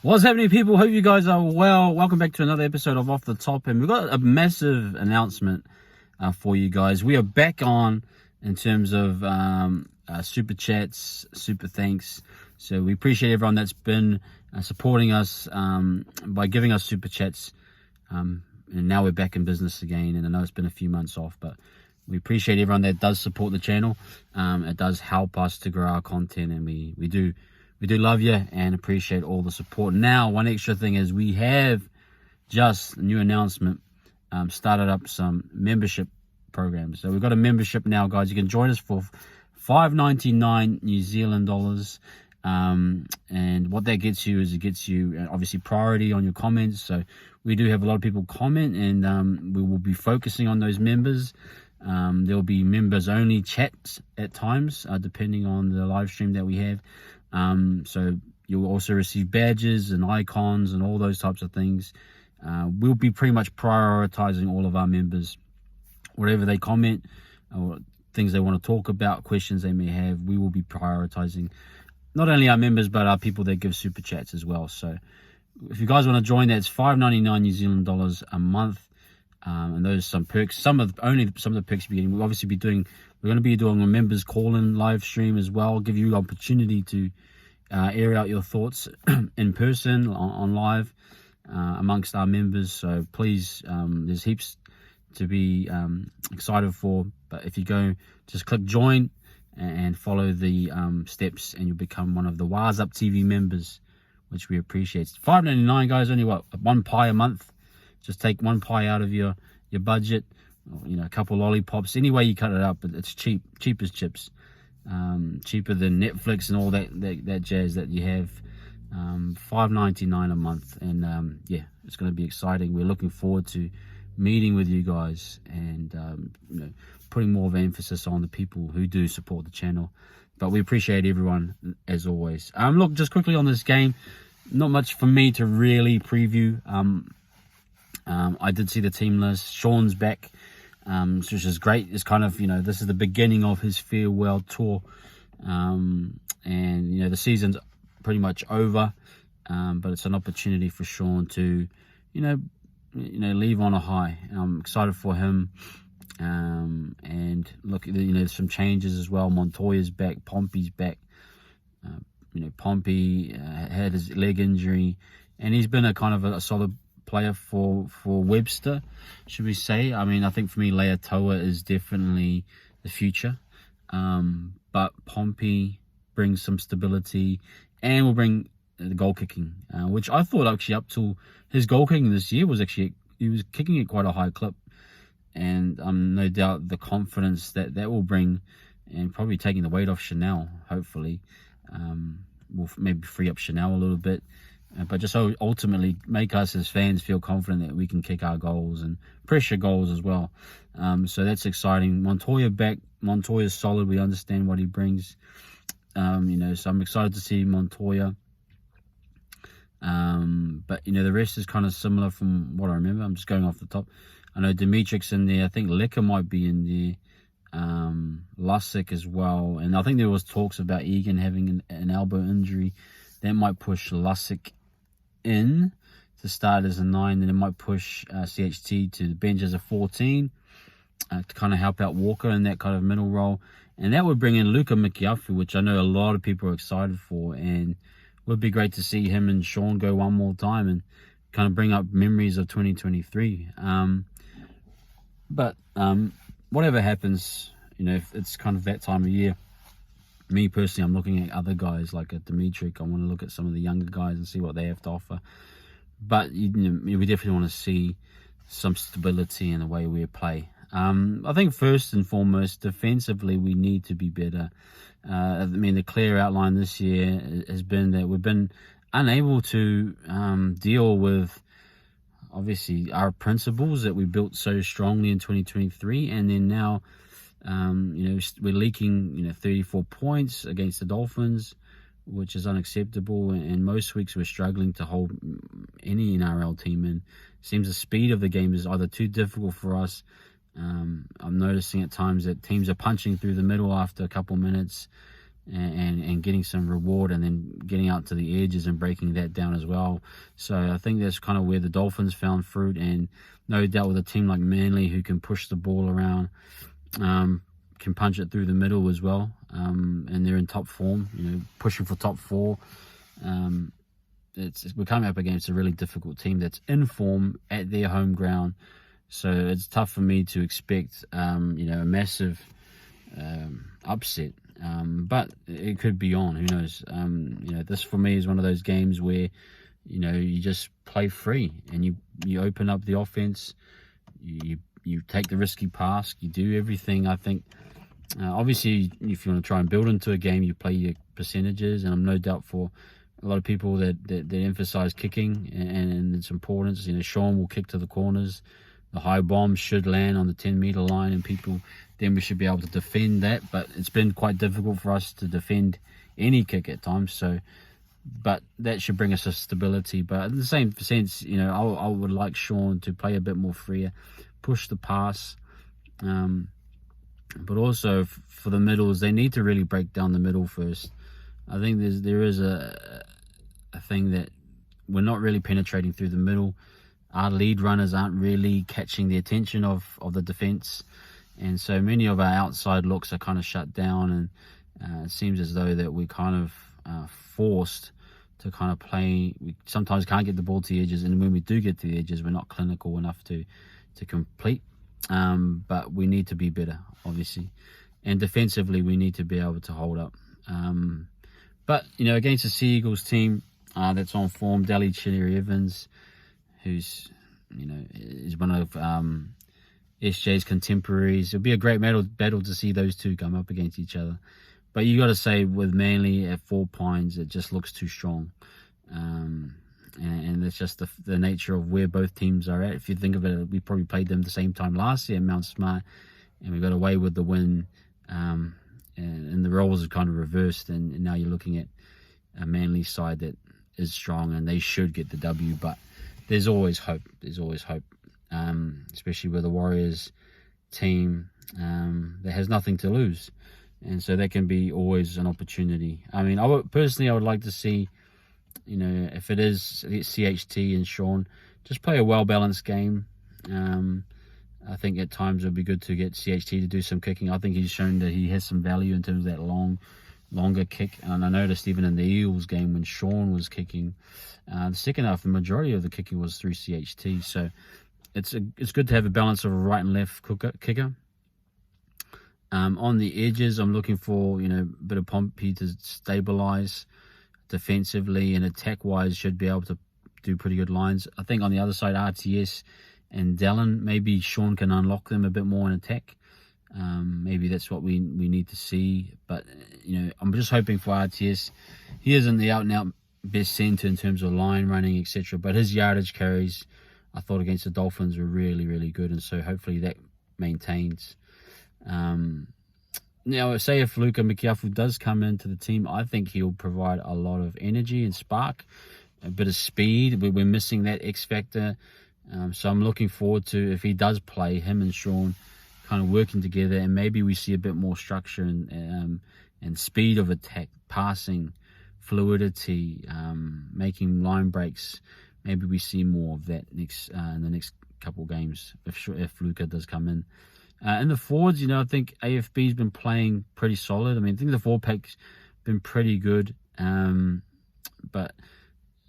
What's happening, people? Hope you guys are well. Welcome back to another episode of Off the Top, and we've got a massive announcement for you guys. We are back on in terms of super chats, super thanks. So we appreciate everyone that's been supporting us by giving us super chats. And now we're back in business again, and I know it's been a few months off, but we appreciate everyone that does support the channel. It does help us to grow our content, and we do love you and appreciate all the support. Now, one extra thing is we have just a new announcement, started up some membership programs. So we've got a membership now, guys. You can join us for $5.99 New Zealand dollars. And what that gets you is it gets you obviously priority on your comments. So we do have a lot of people comment, and we will be focusing on those members. There'll be members only chats at times, depending on the live stream that we have. So you'll also receive badges and icons and all those types of things. We'll be pretty much prioritizing all of our members. Whatever they comment or things they want to talk about, questions they may have, we will be prioritizing not only our members but our people that give super chats as well. So if you guys want to join, that's $5.99 New Zealand dollars a month. And those are some perks. Some of the perks we're getting. We're going to be doing a members call-in live stream as well. Give you the opportunity to air out your thoughts in person on live amongst our members. So please, there's heaps to be excited for. But if you go, just click join and follow the steps, and you'll become one of the Wise Up TV members, which we appreciate. It's $5.99, guys. Only one pie a month. Just take one pie out of your budget, a couple lollipops, any way you cut it up, but it's cheap as chips, cheaper than Netflix and all that jazz that you have. $5.99 a month, and yeah, it's going to be exciting. We're looking forward to meeting with you guys and putting more of an emphasis on the people who do support the channel. But we appreciate everyone as always. Look, just quickly on this game, not much for me to really preview. I did see the team list. Sean's back, which is great. It's kind of, this is the beginning of his farewell tour. And, the season's pretty much over. But it's an opportunity for Sean to, leave on a high. I'm excited for him. And look, there's some changes as well. Montoya's back. Pompey's back. Pompey had his leg injury, and he's been a kind of a solid player for Webster, should we say. I think for me, Leatoa is definitely the future, but Pompey brings some stability and will bring the goal kicking, which I thought actually up till his goal kicking this year he was kicking at quite a high clip, and no doubt the confidence that will bring, and probably taking the weight off Chanel, hopefully will maybe free up Chanel a little bit. But just ultimately make us as fans feel confident that we can kick our goals and pressure goals as well. So that's exciting. Montoya back. Montoya's solid. We understand what he brings. So I'm excited to see Montoya. But the rest is kind of similar from what I remember. I'm just going off the top. I know Dimitric's in there. I think Lecker might be in there. Lusick as well. And I think there was talks about Egan having an elbow injury. That might push Lusick in to start as a 9, and it might push CHT to the bench as a 14 to kind of help out Walker in that kind of middle role. And that would bring in Luka Mikiafu, which I know a lot of people are excited for, and would be great to see him and Sean go one more time and kind of bring up memories of 2023. But whatever happens, if it's kind of that time of year, me personally, I'm looking at other guys like a Dimitric. I want to look at some of the younger guys and see what they have to offer. But we definitely want to see some stability in the way we play. I think first and foremost, defensively, we need to be better. The clear outline this year has been that we've been unable to deal with, obviously, our principles that we built so strongly in 2023, and then now we're leaking 34 points against the Dolphins, which is unacceptable, and most weeks we're struggling to hold any NRL team, and it seems the speed of the game is either too difficult for us. I'm noticing at times that teams are punching through the middle after a couple minutes, and getting some reward, and then getting out to the edges and breaking that down as well. So I think that's kind of where the Dolphins found fruit, and no doubt with a team like Manly who can push the ball around, can punch it through the middle as well, and they're in top form, pushing for top 4. We're coming up against a really difficult team that's in form at their home ground, so it's tough for me to expect a massive upset. But it could be on. Who knows? This for me is one of those games where you just play free and you open up the offense. You take the risky pass. You do everything. I think obviously if you want to try and build into a game, you play your percentages, and I'm no doubt for a lot of people that emphasize kicking and its importance. Sean will kick to the corners. The high bomb should land on the 10-meter line, and then we should be able to defend that. But it's been quite difficult for us to defend any kick at times. But that should bring us a stability. But in the same sense, I would like Sean to play a bit more freer, push the pass. But also for the middles, they need to really break down the middle first. I think there is a thing that we're not really penetrating through the middle. Our lead runners aren't really catching the attention of the defense, and so many of our outside looks are kind of shut down, and it seems as though that we're kind of forced to kind of play. We sometimes can't get the ball to the edges, and when we do get to the edges, we're not clinical enough to complete. But we need to be better, obviously, and defensively we need to be able to hold up. But against the Sea Eagles team that's on form, Daly Cherry Evans, who's is one of SJ's contemporaries. It'll be a great battle to see those two come up against each other. But you got to say, with Manly at 4 Pines, it just looks too strong, and it's just the nature of where both teams are at. If you think of it, we probably played them the same time last year at Mount Smart, and we got away with the win, and the roles are kind of reversed, and now you're looking at a Manly side that is strong, and they should get the W. But there's always hope. Especially with the Warriors team that has nothing to lose, and so that can be always an opportunity. I mean, I would like to see, if it is CHT and Sean, just play a well-balanced game. I think at times it would be good to get CHT to do some kicking. I think he's shown that he has some value in terms of that longer kick. And I noticed even in the Eagles game when Sean was kicking, the second half, the majority of the kicking was through CHT. So it's good to have a balance of a right and left kicker. On the edges, I'm looking for a bit of Pompey to stabilize defensively, and attack-wise should be able to do pretty good lines. I think on the other side, RTS and Dallin, maybe Sean can unlock them a bit more in attack. Maybe that's what we need to see. But I'm just hoping for RTS. He isn't the out-and-out best centre in terms of line running, etc. But his yardage carries, I thought against the Dolphins, were really, really good, and so hopefully that maintains. Now, say if Luka Mikiafu does come into the team, I think he'll provide a lot of energy and spark, a bit of speed. We're missing that X factor. So I'm looking forward to, if he does play, him and Sean kind of working together, and maybe we see a bit more structure and speed of attack, passing, fluidity, making line breaks. Maybe we see more of that in the next couple of games if Luka does come in. In the forwards, I think AFB's been playing pretty solid. I think the 4-pack's been pretty good. But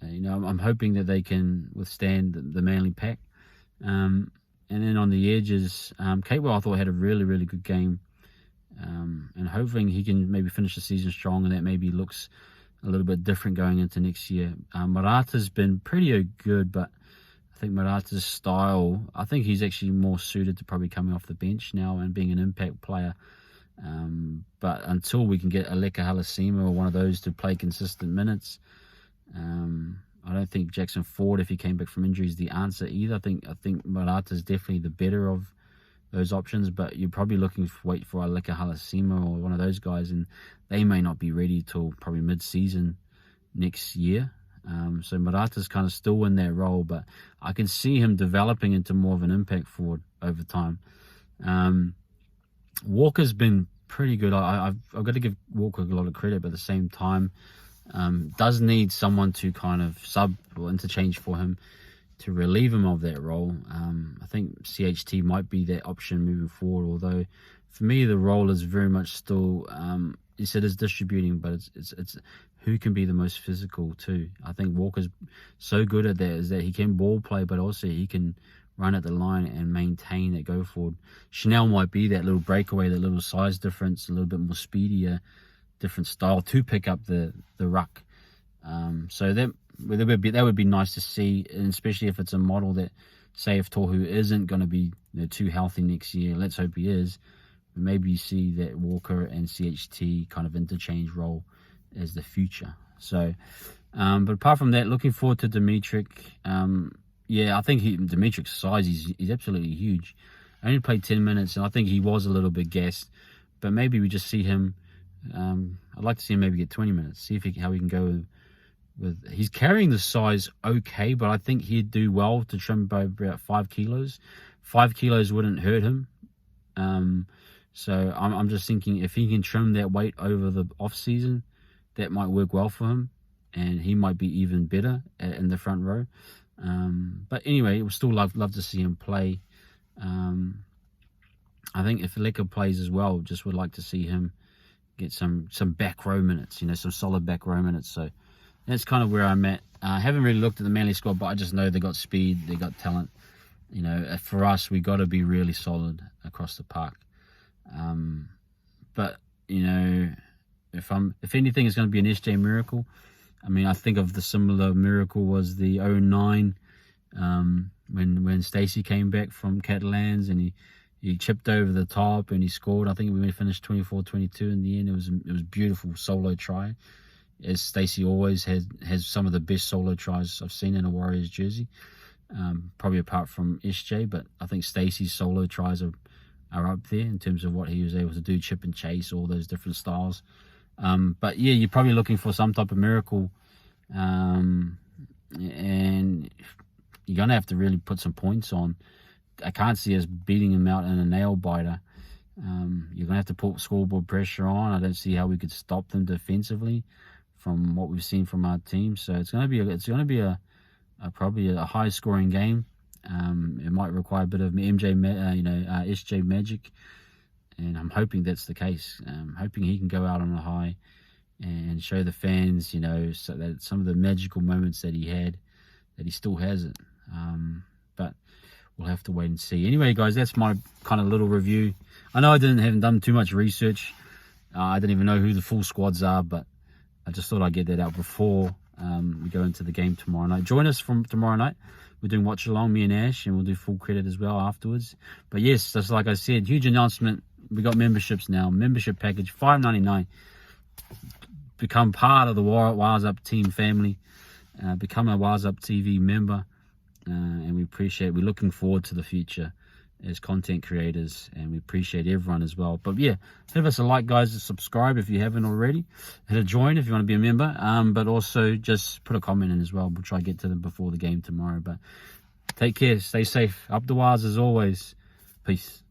I'm hoping that they can withstand the Manly pack. And then on the edges, Capewell, I thought, had a really, really good game. And hoping he can maybe finish the season strong, and that maybe looks a little bit different going into next year. Marata's been pretty good, but I think Marata's style, I think he's actually more suited to probably coming off the bench now and being an impact player. But until we can get Aleka Halasima or one of those to play consistent minutes, I don't think Jackson Ford, if he came back from injury, is the answer either. I think Marata's definitely the better of those options, but you're probably wait for Aleka Halasima or one of those guys, and they may not be ready till probably mid-season next year. So Marata's kind of still in that role, but I can see him developing into more of an impact forward over time. Walker's been pretty good. I've got to give Walker a lot of credit, but at the same time, does need someone to kind of sub or interchange for him to relieve him of that role. I think CHT might be that option moving forward, although for me the role is very much still, yes, it is distributing, but it's who can be the most physical too. I think Walker's so good at that, is that he can ball play, but also he can run at the line and maintain that go forward. Chanel might be that little breakaway, that little size difference, a little bit more speedier, different style to pick up the ruck. So that would be nice to see, and especially if it's a model that, say, if Tohu isn't going to be too healthy next year, let's hope he is, maybe you see that Walker and CHT kind of interchange role as the future. So, but apart from that, looking forward to Dimitrik. Yeah, I think Dimitrik's size, he's absolutely huge. I only played 10 minutes, and I think he was a little bit gassed, but maybe we just see him. I'd like to see him maybe get 20 minutes, see how he can go with. He's carrying the size okay, but I think he'd do well to trim by about 5 kilos. 5 kilos wouldn't hurt him. So I'm just thinking if he can trim that weight over the off season, that might work well for him, and he might be even better in the front row. But anyway, we'll still love to see him play. I think if Leka plays as well, just would like to see him get some back row minutes, some solid back row minutes. So that's kind of where I'm at. I haven't really looked at the Manly squad, but I just know they got speed, they got talent. For us, we got to be really solid across the park. But if anything is going to be an SJ miracle, I mean, I think of the similar miracle was the 09 when Stacey came back from Catalans and he chipped over the top and he scored. I think we finished 24-22 in the end. It was beautiful solo try, as Stacey always has some of the best solo tries I've seen in a Warriors jersey. Probably apart from SJ, but I think Stacey's solo tries are up there in terms of what he was able to do, chip and chase, all those different styles. But yeah, you're probably looking for some type of miracle, and you're going to have to really put some points on. I can't see us beating him out in a nail biter. You're going to have to put scoreboard pressure on. I don't see how we could stop them defensively from what we've seen from our team. So it's going to be probably a high scoring game. It might require a bit of SJ magic, and I'm hoping that's the case. I'm hoping he can go out on a high and show the fans, so that some of the magical moments that he had, that he still has it. But we'll have to wait and see. Anyway, guys, that's my kind of little review. I know I haven't done too much research. I don't even know who the full squads are, but I just thought I'd get that out before we go into the game tomorrow night. Join us from tomorrow night. We're doing watch along, me and Ash, and we'll do full credit as well afterwards. But yes, just like I said, huge announcement. We got memberships now. Membership package $5.99. Become part of the Wires Up team family. Become a Wires Up TV member, and we're looking forward to the future as content creators, and we appreciate everyone as well. But yeah, give us a like, guys, and subscribe if you haven't already. Hit a join if you want to be a member, but also just put a comment in as well. We'll try to get to them before the game tomorrow. But take care, stay safe, up the wires as always. Peace.